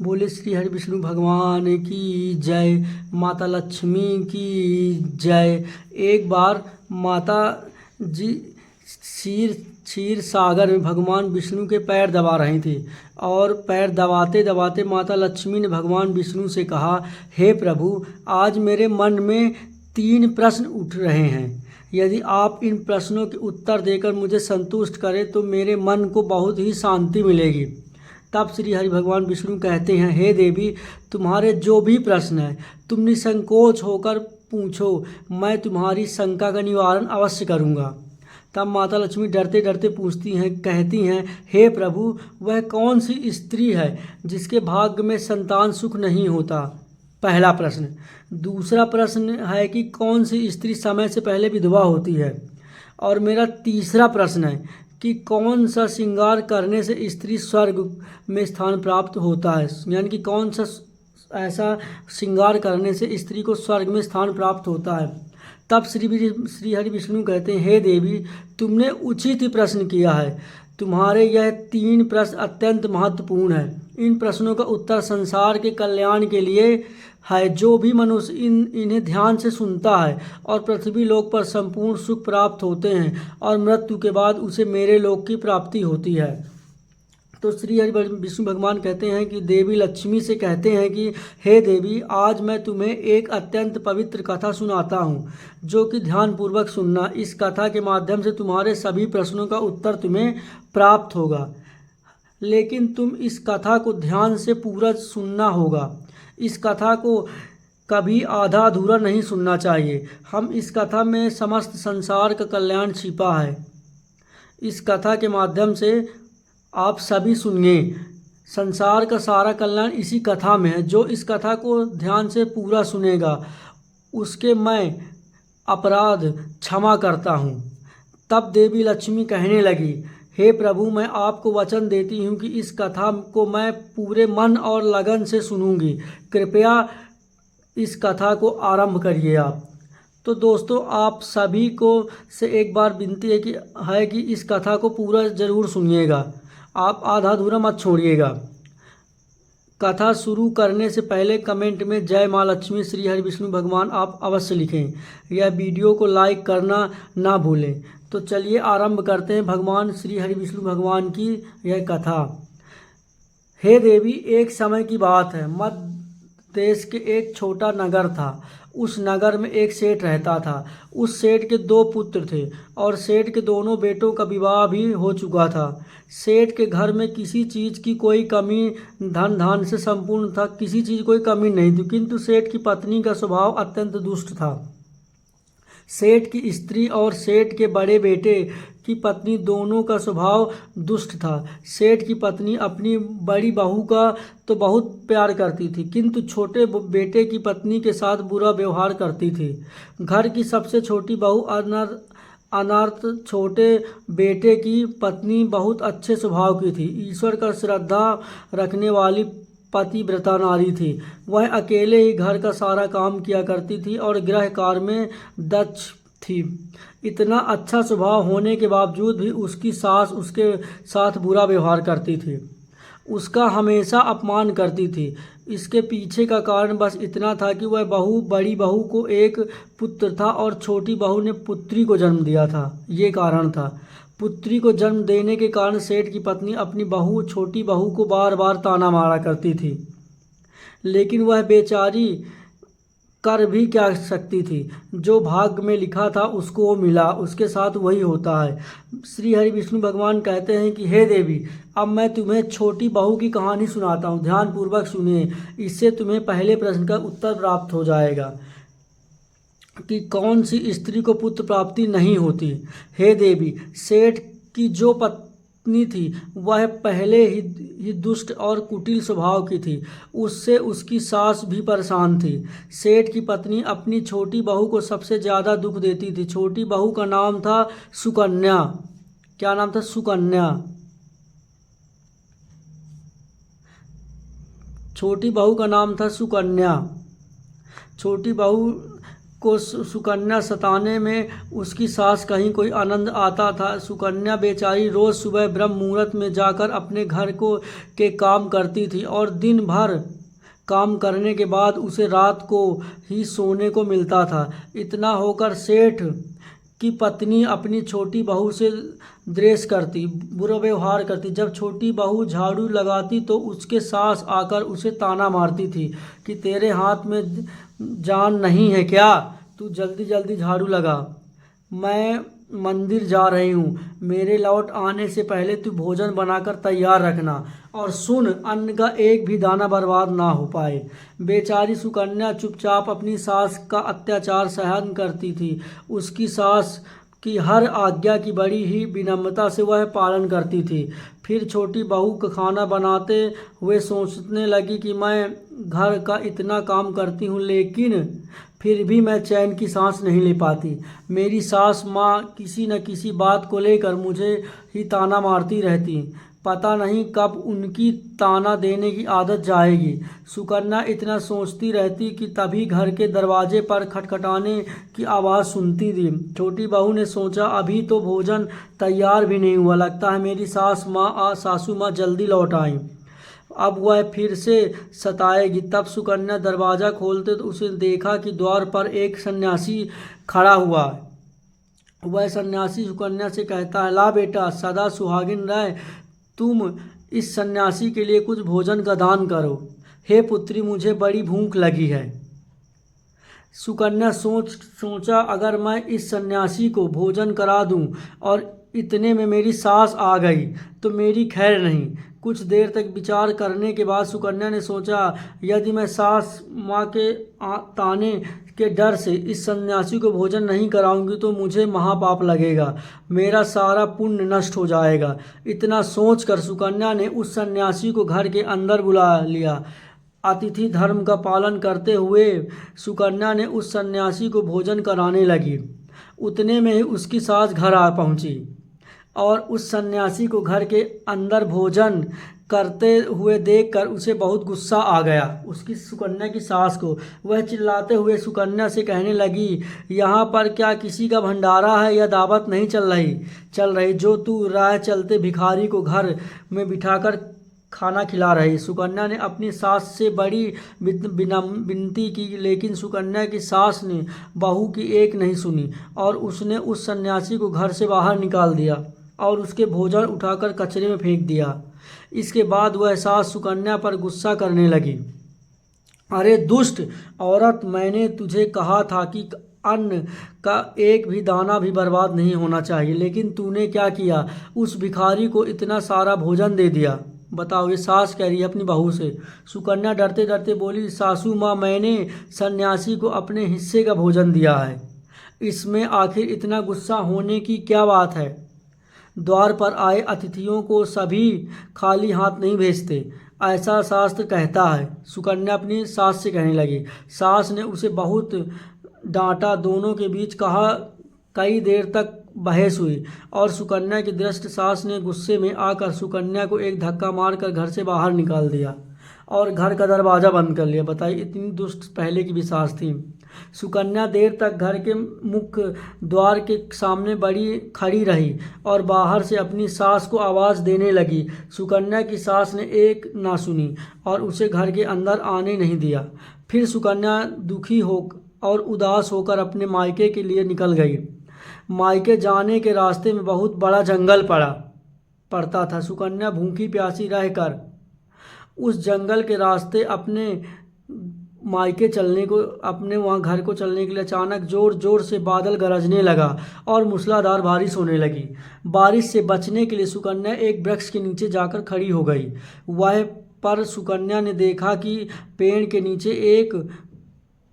बोले श्री हरि विष्णु भगवान की जय, माता लक्ष्मी की जय। एक बार माता जी क्षीर क्षीर सागर में भगवान विष्णु के पैर दबा रही थी, और पैर दबाते दबाते माता लक्ष्मी ने भगवान विष्णु से कहा, हे प्रभु, आज मेरे मन में 3 प्रश्न उठ रहे हैं। यदि आप इन प्रश्नों के उत्तर देकर मुझे संतुष्ट करें तो मेरे मन को बहुत ही शांति मिलेगी। तब श्री हरि भगवान विष्णु कहते हैं, हे देवी, तुम्हारे जो भी प्रश्न हैं तुम निसंकोच होकर पूछो, मैं तुम्हारी शंका का निवारण अवश्य करूँगा। तब माता लक्ष्मी डरते डरते पूछती हैं, कहती हैं, हे प्रभु, वह कौन सी स्त्री है जिसके भाग्य में संतान सुख नहीं होता? पहला प्रश्न। दूसरा प्रश्न है कि कौन सी स्त्री समय से पहले विधवा होती है? और मेरा तीसरा प्रश्न है कि कौन सा श्रृंगार करने से स्त्री स्वर्ग में स्थान प्राप्त होता है, यानी कि कौन सा ऐसा श्रृंगार करने से स्त्री को स्वर्ग में स्थान प्राप्त होता है। तब श्री हरि विष्णु कहते हैं, हे देवी, तुमने उचित ही प्रश्न किया है। तुम्हारे यह 3 प्रश्न अत्यंत महत्वपूर्ण हैं। इन प्रश्नों का उत्तर संसार के कल्याण के लिए है। जो भी मनुष्य इन्हें ध्यान से सुनता है और पृथ्वी लोक पर संपूर्ण सुख प्राप्त होते हैं, और मृत्यु के बाद उसे मेरे लोक की प्राप्ति होती है। तो श्री हरि विष्णु भगवान कहते हैं कि देवी लक्ष्मी से कहते हैं कि हे देवी, आज मैं तुम्हें एक अत्यंत पवित्र कथा सुनाता हूँ, जो कि ध्यानपूर्वक सुनना। इस कथा के माध्यम से तुम्हारे सभी प्रश्नों का उत्तर तुम्हें प्राप्त होगा, लेकिन तुम इस कथा को ध्यान से पूरा सुनना होगा। इस कथा को कभी आधा अधूरा नहीं सुनना चाहिए। हम इस कथा में समस्त संसार का कल्याण छिपा है। इस कथा के माध्यम से आप सभी सुनिए। संसार का सारा कल्याण इसी कथा में है। जो इस कथा को ध्यान से पूरा सुनेगा, उसके मैं अपराध क्षमा करता हूँ। तब देवी लक्ष्मी कहने लगी, हे प्रभु, मैं आपको वचन देती हूँ कि इस कथा को मैं पूरे मन और लगन से सुनूंगी। कृपया इस कथा को आरंभ करिए आप। तो दोस्तों, आप सभी को से एक बार विनती है कि इस कथा को पूरा ज़रूर सुनिएगा। आप आधा अधूरा मत छोड़िएगा। कथा शुरू करने से पहले कमेंट में जय माँ लक्ष्मी श्री हरि विष्णु भगवान आप अवश्य लिखें। यह वीडियो को लाइक करना ना भूलें। तो चलिए आरंभ करते हैं भगवान श्री हरि विष्णु भगवान की यह कथा। हे देवी, एक समय की बात है। मध्य देश के एक छोटा नगर था। उस नगर में एक सेठ रहता था। उस सेठ के 2 पुत्र थे, और सेठ के दोनों बेटों का विवाह भी हो चुका था। सेठ के घर में किसी चीज़ की कोई कमी, धन धान से संपूर्ण था, किसी चीज़ कोई कमी नहीं थी। किंतु सेठ की पत्नी का स्वभाव अत्यंत दुष्ट था। सेठ की स्त्री और सेठ के बड़े बेटे की पत्नी दोनों का स्वभाव दुष्ट था। सेठ की पत्नी अपनी बड़ी बहू का तो बहुत प्यार करती थी, किंतु छोटे बेटे की पत्नी के साथ बुरा व्यवहार करती थी। घर की सबसे छोटी बहू अनर्थ छोटे बेटे की पत्नी बहुत अच्छे स्वभाव की थी। ईश्वर का श्रद्धा रखने वाली पतिव्रता नारी थी। वह अकेले ही घर का सारा काम किया करती थी और गृह कार्य में दक्ष थी। इतना अच्छा स्वभाव होने के बावजूद भी उसकी सास उसके साथ बुरा व्यवहार करती थी, उसका हमेशा अपमान करती थी। इसके पीछे का कारण बस इतना था कि वह बड़ी बहू को एक पुत्र था और छोटी बहू ने पुत्री को जन्म दिया था। ये कारण था। पुत्री को जन्म देने के कारण सेठ की पत्नी अपनी छोटी बहू को बार बार ताना मारा करती थी, लेकिन वह बेचारी कर भी क्या सकती थी। जो भाग्य में लिखा था उसको वो मिला, उसके साथ वही होता है। श्री हरि विष्णु भगवान कहते हैं कि हे देवी, अब मैं तुम्हें छोटी बहू की कहानी सुनाता हूँ, ध्यानपूर्वक सुनिए। इससे तुम्हें पहले प्रश्न का उत्तर प्राप्त हो जाएगा कि कौन सी स्त्री को पुत्र प्राप्ति नहीं होती। हे देवी, सेठ की जो पत्नी थी वह पहले ही दुष्ट और कुटिल स्वभाव की थी। उससे उसकी सास भी परेशान थी। सेठ की पत्नी अपनी छोटी बहू को सबसे ज़्यादा दुख देती थी। छोटी बहू का नाम था सुकन्या। क्या नाम था? सुकन्या। छोटी बहू का नाम था सुकन्या। छोटी बहू को सुकन्या सताने में उसकी सास कहीं कोई आनंद आता था। सुकन्या बेचारी रोज़ सुबह ब्रह्म मुहूर्त में जाकर अपने घर को के काम करती थी और दिन भर काम करने के बाद उसे रात को ही सोने को मिलता था। इतना होकर सेठ की पत्नी अपनी छोटी बहू से द्वेष करती, बुरा व्यवहार करती। जब छोटी बहू झाड़ू लगाती तो उसके सास आकर उसे ताना मारती थी कि तेरे हाथ में जान नहीं है क्या, तू जल्दी जल्दी झाड़ू लगा, मैं मंदिर जा रही हूँ, मेरे लौट आने से पहले तू भोजन बनाकर तैयार रखना, और सुन, अन्न का एक भी दाना बर्बाद ना हो पाए। बेचारी सुकन्या चुपचाप अपनी सास का अत्याचार सहन करती थी। उसकी सास की हर आज्ञा की बड़ी ही विनम्रता से वह पालन करती थी। फिर छोटी बहू का खाना बनाते हुए सोचने लगी कि मैं घर का इतना काम करती हूँ, लेकिन फिर भी मैं चैन की सांस नहीं ले पाती। मेरी सास माँ किसी न किसी बात को लेकर मुझे ही ताना मारती रहती, पता नहीं कब उनकी ताना देने की आदत जाएगी। सुकन्या इतना सोचती रहती कि तभी घर के दरवाजे पर खटखटाने की आवाज़ सुनती थी। छोटी बहू ने सोचा, अभी तो भोजन तैयार भी नहीं हुआ, लगता है मेरी सासू माँ जल्दी लौट आई, अब वह फिर से सताएगी। तब सुकन्या दरवाज़ा खोलते तो उसे देखा कि द्वार पर एक सन्यासी खड़ा हुआ है। वह सन्यासी सुकन्या से कहता है, ला बेटा, सदा सुहागिन रहे, तुम इस सन्यासी के लिए कुछ भोजन का दान करो। हे पुत्री, मुझे बड़ी भूख लगी है। सुकन्या सोचा, अगर मैं इस सन्यासी को भोजन करा दूं और इतने में मेरी सास आ गई तो मेरी खैर नहीं। कुछ देर तक विचार करने के बाद सुकन्या ने सोचा, यदि मैं सास माँ के ताने के डर से इस सन्यासी को भोजन नहीं कराऊंगी तो मुझे महापाप लगेगा, मेरा सारा पुण्य नष्ट हो जाएगा। इतना सोचकर सुकन्या ने उस सन्यासी को घर के अंदर बुला लिया। अतिथि धर्म का पालन करते हुए सुकन्या ने उस सन्यासी को भोजन कराने लगी। उतने में ही उसकी सास घर आ पहुंची और उस सन्यासी को घर के अंदर भोजन करते हुए देखकर उसे बहुत गुस्सा आ गया, उसकी सुकन्या की सास को। वह चिल्लाते हुए सुकन्या से कहने लगी, यहाँ पर क्या किसी का भंडारा है या दावत नहीं चल रही जो तू राह चलते भिखारी को घर में बिठाकर खाना खिला रही। सुकन्या ने अपनी सास से बड़ी विनती की, लेकिन सुकन्या की सास ने बहू की एक नहीं सुनी और उसने उस सन्यासी को घर से बाहर निकाल दिया और उसके भोजन उठाकर कचरे में फेंक दिया। इसके बाद वह सास सुकन्या पर गुस्सा करने लगी। अरे दुष्ट औरत, मैंने तुझे कहा था कि अन्न का एक भी दाना भी बर्बाद नहीं होना चाहिए, लेकिन तूने क्या किया, उस भिखारी को इतना सारा भोजन दे दिया। बताओ, ये सास कह रही है अपनी बहू से। सुकन्या डरते डरते बोली, सासू माँ, मैंने सन्यासी को अपने हिस्से का भोजन दिया है, इसमें आखिर इतना गुस्सा होने की क्या बात है। द्वार पर आए अतिथियों को सभी खाली हाथ नहीं भेजते, ऐसा शास्त्र कहता है। सुकन्या अपनी सास से कहने लगी। सास ने उसे बहुत डांटा। दोनों के बीच कई देर तक बहस हुई और सुकन्या की दुष्ट सास ने गुस्से में आकर सुकन्या को एक धक्का मारकर घर से बाहर निकाल दिया और घर का दरवाज़ा बंद कर लिया। बताइए, इतनी दुष्ट पहले की भी सास थी। सुकन्या देर तक घर के मुख्य द्वार के सामने बड़ी खड़ी रही और बाहर से अपनी सास को आवाज़ देने लगी। सुकन्या की सास ने एक ना सुनी और उसे घर के अंदर आने नहीं दिया। फिर सुकन्या दुखी हो और उदास होकर अपने मायके के लिए निकल गई। मायके जाने के रास्ते में बहुत बड़ा जंगल पड़ता था। सुकन्या भूखी प्यासी रहकर उस जंगल के रास्ते अपने वहाँ घर को चलने के लिए अचानक जोर जोर से बादल गरजने लगा और मूसलाधार बारिश होने लगी। बारिश से बचने के लिए सुकन्या एक वृक्ष के नीचे जाकर खड़ी हो गई। पर सुकन्या ने देखा कि पेड़ के नीचे एक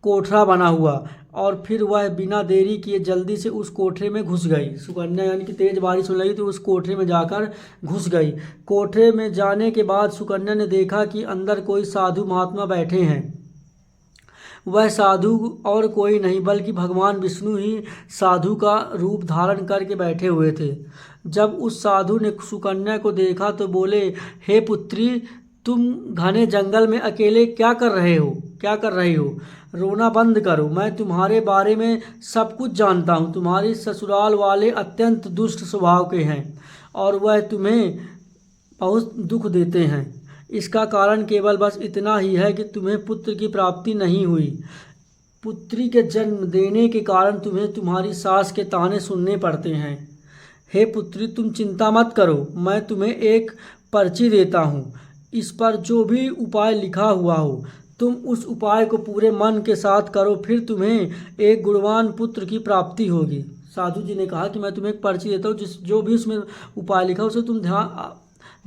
कोठरा बना हुआ और फिर वह बिना देरी किए जल्दी से उस कोठरे में घुस गई। सुकन्या यानी कि तेज़ बारिश होने लगी तो उस कोठरे में जाकर घुस गई। कोठरे में जाने के बाद सुकन्या ने देखा कि अंदर कोई साधु महात्मा बैठे हैं। वह साधु और कोई नहीं बल्कि भगवान विष्णु ही साधु का रूप धारण करके बैठे हुए थे। जब उस साधु ने सुकन्या को देखा तो बोले, हे पुत्री, तुम घने जंगल में अकेले क्या कर रहे हो? क्या कर रही हो? रोना बंद करो, मैं तुम्हारे बारे में सब कुछ जानता हूँ। तुम्हारी ससुराल वाले अत्यंत दुष्ट स्वभाव के हैं और वह तुम्हें बहुत दुख देते हैं। इसका कारण केवल बस इतना ही है कि तुम्हें पुत्र की प्राप्ति नहीं हुई। पुत्री के जन्म देने के कारण तुम्हें तुम्हारी सास के ताने सुनने पड़ते हैं। हे पुत्री, तुम चिंता मत करो, मैं तुम्हें एक पर्ची देता हूँ। इस पर जो भी उपाय लिखा हुआ हो, तुम उस उपाय को पूरे मन के साथ करो, फिर तुम्हें एक गुणवान पुत्र की प्राप्ति होगी। साधु जी ने कहा कि मैं तुम्हें एक पर्ची देता हूँ, जो भी उसमें उपाय लिखा उसे तुम ध्यान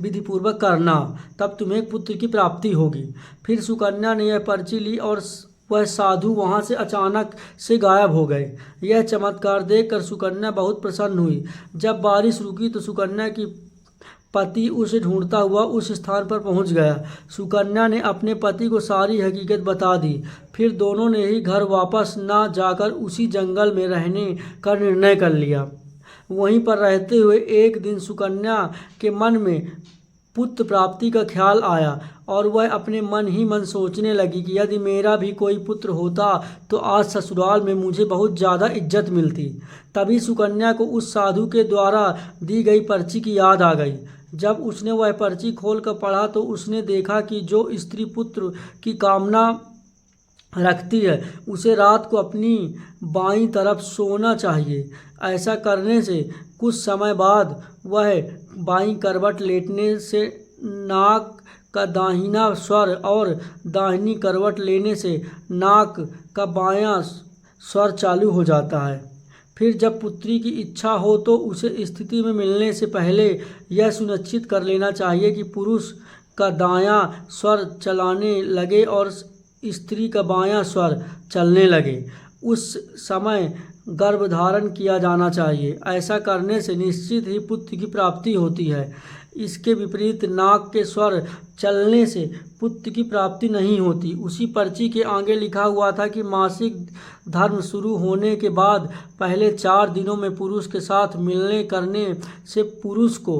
विधिपूर्वक करना, तब तुम्हें एक पुत्र की प्राप्ति होगी। फिर सुकन्या ने यह पर्ची ली और वह साधु वहाँ से अचानक से गायब हो गए। यह चमत्कार देखकर सुकन्या बहुत प्रसन्न हुई। जब बारिश रुकी तो सुकन्या की पति उसे ढूंढता हुआ उस स्थान पर पहुंच गया। सुकन्या ने अपने पति को सारी हकीकत बता दी। फिर दोनों ने ही घर वापस न जाकर उसी जंगल में रहने का निर्णय कर लिया। वहीं पर रहते हुए एक दिन सुकन्या के मन में पुत्र प्राप्ति का ख्याल आया और वह अपने मन ही मन सोचने लगी कि यदि मेरा भी कोई पुत्र होता तो आज ससुराल में मुझे बहुत ज़्यादा इज्जत मिलती। तभी सुकन्या को उस साधु के द्वारा दी गई पर्ची की याद आ गई। जब उसने वह पर्ची खोलकर पढ़ा तो उसने देखा कि जो स्त्री पुत्र की कामना रखती है उसे रात को अपनी बाईं तरफ सोना चाहिए। ऐसा करने से कुछ समय बाद वह बाईं करवट लेटने से नाक का दाहिना स्वर और दाहिनी करवट लेने से नाक का बायां स्वर चालू हो जाता है। फिर जब पुत्री की इच्छा हो तो उसे स्थिति में मिलने से पहले यह सुनिश्चित कर लेना चाहिए कि पुरुष का दायां स्वर चलाने लगे और स्त्री का बायां स्वर चलने लगे। उस समय गर्भधारण किया जाना चाहिए। ऐसा करने से निश्चित ही पुत्र की प्राप्ति होती है। इसके विपरीत नाक के स्वर चलने से पुत्र की प्राप्ति नहीं होती। उसी पर्ची के आगे लिखा हुआ था कि मासिक धर्म शुरू होने के बाद पहले 4 दिनों में पुरुष के साथ मिलने करने से पुरुष को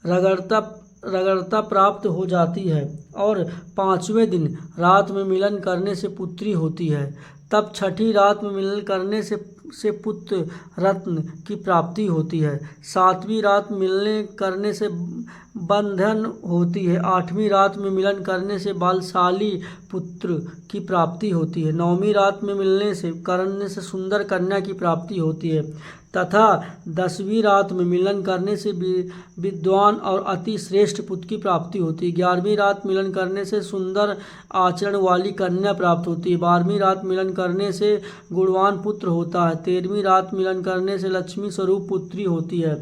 रगड़ता प्राप्त हो जाती है और 5वें दिन रात में मिलन करने से पुत्री होती है। तब 6ठी रात में मिलन करने से पुत्र रत्न की प्राप्ति होती है। 7वीं रात मिलने करने से बंधन होती है। 8वीं रात में मिलन करने से बलशाली पुत्र की प्राप्ति होती है। 9वीं रात में मिलने से सुंदर कन्या की प्राप्ति होती है तथा 10वीं रात में मिलन करने से विद्वान और अति श्रेष्ठ पुत्र की प्राप्ति होती है। 11वीं रात मिलन करने से सुंदर आचरण वाली कन्या प्राप्त होती है। 12वीं रात मिलन करने से गुणवान पुत्र होता है। 13वीं रात मिलन करने से लक्ष्मी स्वरूप पुत्री होती है।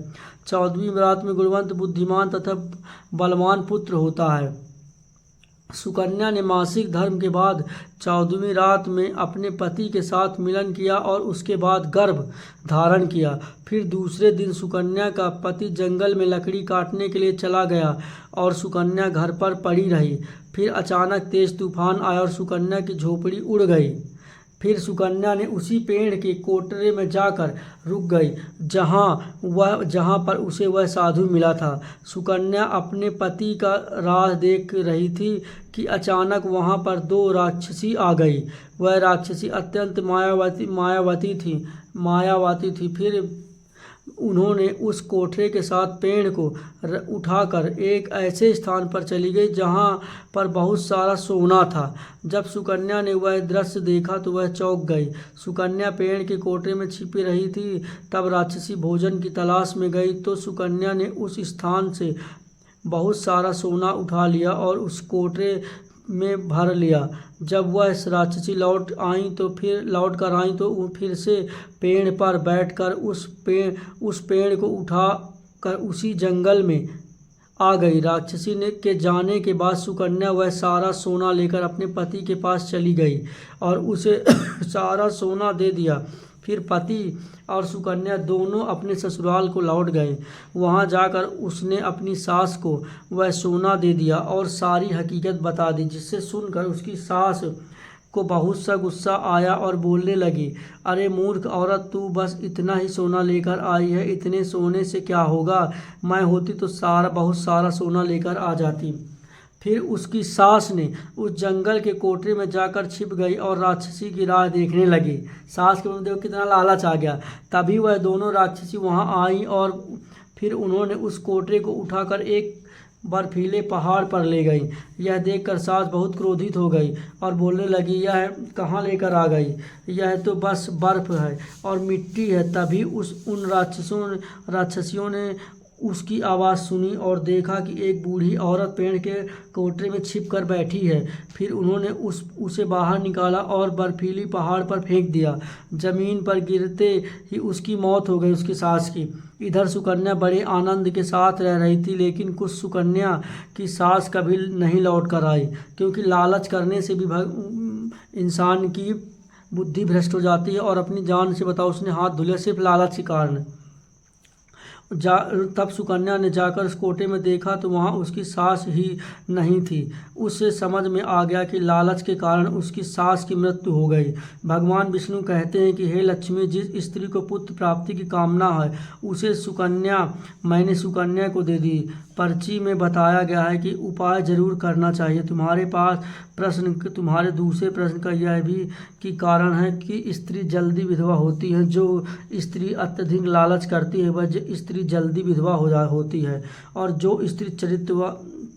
14वीं रात में गुणवंत बुद्धिमान तथा बलवान पुत्र होता है। सुकन्या ने मासिक धर्म के बाद 14वीं रात में अपने पति के साथ मिलन किया और उसके बाद गर्भ धारण किया। फिर दूसरे दिन सुकन्या का पति जंगल में लकड़ी काटने के लिए चला गया और सुकन्या घर पर पड़ी रही। फिर अचानक तेज तूफान आया और सुकन्या की झोपड़ी उड़ गई। फिर सुकन्या ने उसी पेड़ के कोटरे में जाकर रुक गई जहाँ पर उसे वह साधु मिला था। सुकन्या अपने पति का राह देख रही थी कि अचानक वहाँ पर 2 राक्षसी आ गई। वह राक्षसी अत्यंत मायावती थी। फिर उन्होंने उस कोठरे के साथ पेड़ को उठाकर एक ऐसे स्थान पर चली गई जहाँ पर बहुत सारा सोना था। जब सुकन्या ने वह दृश्य देखा तो वह चौंक गई। सुकन्या पेड़ के कोठरे में छिपी रही थी। तब राक्षसी भोजन की तलाश में गई तो सुकन्या ने उस स्थान से बहुत सारा सोना उठा लिया और उस कोठरे में भर लिया। जब वह राक्षसी लौट कर आई तो वो फिर से पेड़ पर बैठकर उस पेड़ को उठा कर उसी जंगल में आ गई। राक्षसी के जाने के बाद सुकन्या वह सारा सोना लेकर अपने पति के पास चली गई और उसे सारा सोना दे दिया। फिर पति और सुकन्या दोनों अपने ससुराल को लौट गए। वहां जाकर उसने अपनी सास को वह सोना दे दिया और सारी हकीकत बता दी, जिससे सुनकर उसकी सास को बहुत सा गुस्सा आया और बोलने लगी, अरे मूर्ख औरत, तू बस इतना ही सोना लेकर आई है, इतने सोने से क्या होगा? मैं होती तो बहुत सारा सोना लेकर आ जाती। फिर उसकी सास ने उस जंगल के कोठरी में जाकर छिप गई और राक्षसी की राह देखने लगी। सास के देखो कितना लालच आ गया। तभी वह दोनों राक्षसी वहां आई और फिर उन्होंने उस कोठरी को उठाकर एक बर्फीले पहाड़ पर ले गई। यह देखकर सास बहुत क्रोधित हो गई और बोलने लगी, यह कहाँ लेकर आ गई? यह तो बस बर्फ है और मिट्टी है। तभी उन राक्षसियों ने उसकी आवाज़ सुनी और देखा कि एक बूढ़ी औरत पेड़ के कोठरी में छिप कर बैठी है। फिर उन्होंने उसे बाहर निकाला और बर्फीली पहाड़ पर फेंक दिया। जमीन पर गिरते ही उसकी मौत हो गई, उसकी सास की। इधर सुकन्या बड़े आनंद के साथ रह रही थी, लेकिन कुछ सुकन्या की सास कभी नहीं लौट कर आई, क्योंकि लालच करने से भी इंसान की बुद्धि भ्रष्ट हो जाती है। और अपनी जान से बताओ उसने हाथ धुले सिर्फ लालच के कारण। तब सुकन्या ने जाकर उस कोठे में देखा तो वहाँ उसकी सास ही नहीं थी। उसे समझ में आ गया कि लालच के कारण उसकी सास की मृत्यु हो गई। भगवान विष्णु कहते हैं कि हे लक्ष्मी, जिस स्त्री को पुत्र प्राप्ति की कामना है उसे मैंने सुकन्या को दे दी। पर्ची में बताया गया है कि उपाय जरूर करना चाहिए। तुम्हारे दूसरे प्रश्न का यह भी कि कारण है कि स्त्री जल्दी विधवा होती है। जो स्त्री अत्यधिक लालच करती है वह स्त्री जल्दी विधवा होती है, और जो स्त्री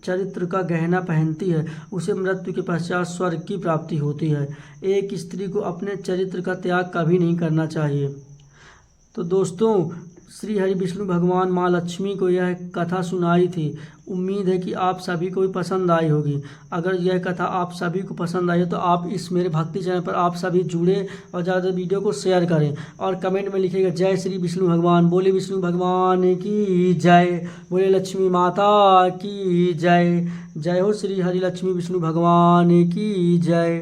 चरित्र का गहना पहनती है उसे मृत्यु के पश्चात स्वर्ग की प्राप्ति होती है। एक स्त्री को अपने चरित्र का त्याग कभी नहीं करना चाहिए। तो दोस्तों, श्री हरि विष्णु भगवान माँ लक्ष्मी को यह कथा सुनाई थी। उम्मीद है कि आप सभी को भी पसंद आई होगी। अगर यह कथा आप सभी को पसंद आई है तो आप इस मेरे भक्ति चैनल पर आप सभी जुड़े और ज़्यादा वीडियो को शेयर करें और कमेंट में लिखिएगा जय श्री विष्णु भगवान। बोले विष्णु भगवान की जय, बोले लक्ष्मी माता की जय। जय हो श्री हरि लक्ष्मी विष्णु भगवान की जय।